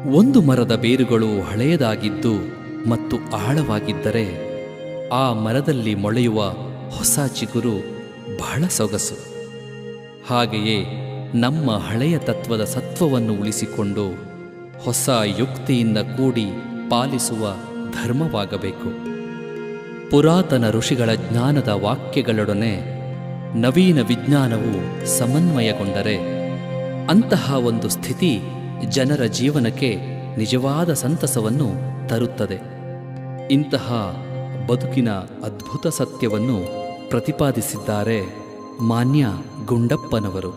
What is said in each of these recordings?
ಒಂದು ಮರದ ಬೇರುಗಳು ಹಳೆಯದಾಗಿದ್ದು ಮತ್ತು ಆಳವಾಗಿದ್ದರೆ ಆ ಮರದಲ್ಲಿ ಮೊಳೆಯುವ ಹೊಸ ಚಿಗುರು ಬಹಳ ಸೊಗಸು. ಹಾಗೆಯೇ ನಮ್ಮ ಹಳೆಯ ತತ್ವದ ಸತ್ವವನ್ನು ಉಳಿಸಿಕೊಂಡು ಹೊಸ ಯುಕ್ತಿಯಿಂದ ಕೂಡಿ ಪಾಲಿಸುವ ಧರ್ಮವಾಗಬೇಕು. ಪುರಾತನ ಋಷಿಗಳ ಜ್ಞಾನದ ವಾಕ್ಯಗಳೊಡನೆ ನವೀನ ವಿಜ್ಞಾನವು ಸಮನ್ವಯಗೊಂಡರೆ ಅಂತಹ ಒಂದು ಸ್ಥಿತಿ ಜನರ ಜೀವನಕ್ಕೆ ನಿಜವಾದ ಸಂತಸವನ್ನು ತರುತ್ತದೆ. ಇಂತಹ ಬದುಕಿನ ಅದ್ಭುತ ಸತ್ಯವನ್ನು ಪ್ರತಿಪಾದಿಸಿದ್ದಾರೆ ಮಾನ್ಯ ಗುಂಡಪ್ಪನವರು.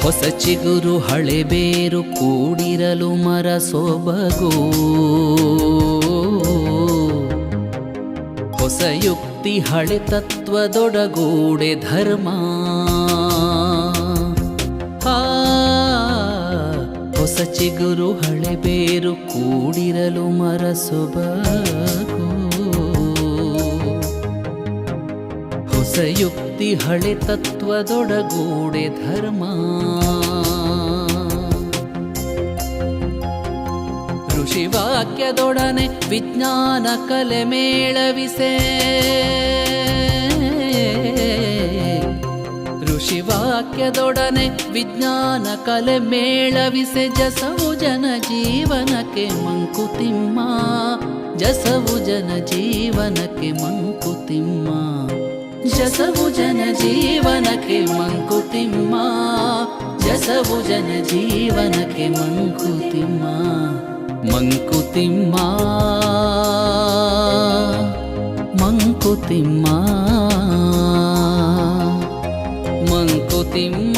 ಹೊಸ ಚಿಗುರು ಹಳೆ ಬೇರು ಕೂಡಿರಲು ಮರ ಸೊಬಗು, ಹೊಸ ಯುಕ್ತಿ ಹಳೆ ತತ್ವದೊಡಗೂಡೆ ಧರ್ಮ. ಹೊಸ ಚಿಗುರು ಹಳೆ ಬೇರು ಕೂಡಿರಲು ಮರ ಸೊಬಗು, ಹೊಸ ಯುಕ್ತಿ ಹಳೆ ತತ್ವದೊಡಗೂಡೆ ಧರ್ಮ. ಋಷಿವಾಕ್ಯದೊಡನೆ ವಿಜ್ಞಾನ ಕಲೆ ಮೇಳವಿಸೆ, ಋಷಿವಾಕ್ಯದೊಡನೆ ವಿಜ್ಞಾನ ಕಲೆ ಮೇಳವಿಸೆ. ಜಸವು ಜನ ಜೀವನಕ್ಕೆ ಮಂಕುತಿಮ್ಮ, ಜಸವು ಜನ ಜೀವನಕ್ಕೆ ಮಂಕುತಿಮ್ಮ, ಜಸವು ಜನ ಜೀವನಕ್ಕೆ ಮಂಕುತಿಮ್ಮ, ಜಸವು ಜನ ಜೀವನಕ್ಕೆ ಮಂಕುತಿಮ್ಮ. ಮಂಕುತಿಮ್ಮ ಮಂಕುತಿಮ್ಮ ಮಂಕುತಿಮ್ಮ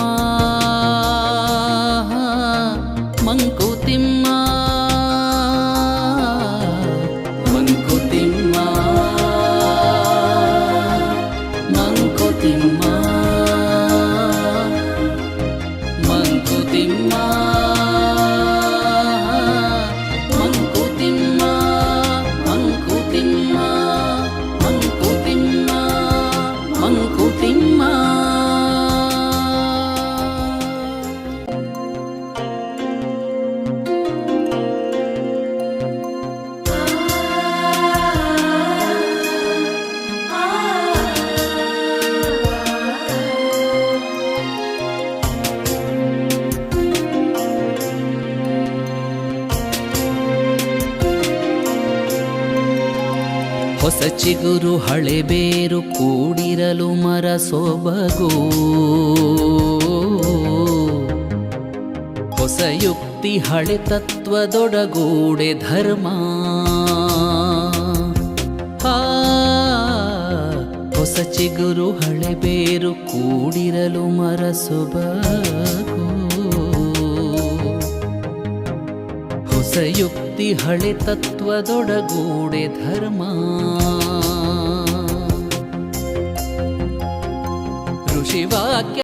ಮಂಕುತಿಮ್ಮ ಮಂಕುತಿಮ್ಮ ಮಂಕುತಿಮ್ಮ ಮಂಕುತಿಮ್ಮ ಮಂಕುತಿಮ್ಮ ಮಂಕುತಿಮ್ಮ ಮಂಕುತಿಮ್ಮ ಮಂಕುತಿಮ್ಮ. ಹೊಸ ಚಿಗುರು ಹಳೆ ಬೇರು ಕೂಡಿರಲು ಮರ ಸೊಬಗು, ಹೊಸ ಯುಕ್ತಿ ಹಳೆ ತತ್ವದೊಡಗೂಡೆ ಧರ್ಮ. ಹೊಸ ಚಿಗುರು ಹಳೆ ಬೇರು ಕೂಡಿರಲು ಮರ ಸೊಬಗು, ಹೊಸ ಯುಕ್ತಿ ಹಳೆ ತತ್ವದೊಡಗೂಡೆ ಧರ್ಮ. ಋಷಿವಾಕ್ಯ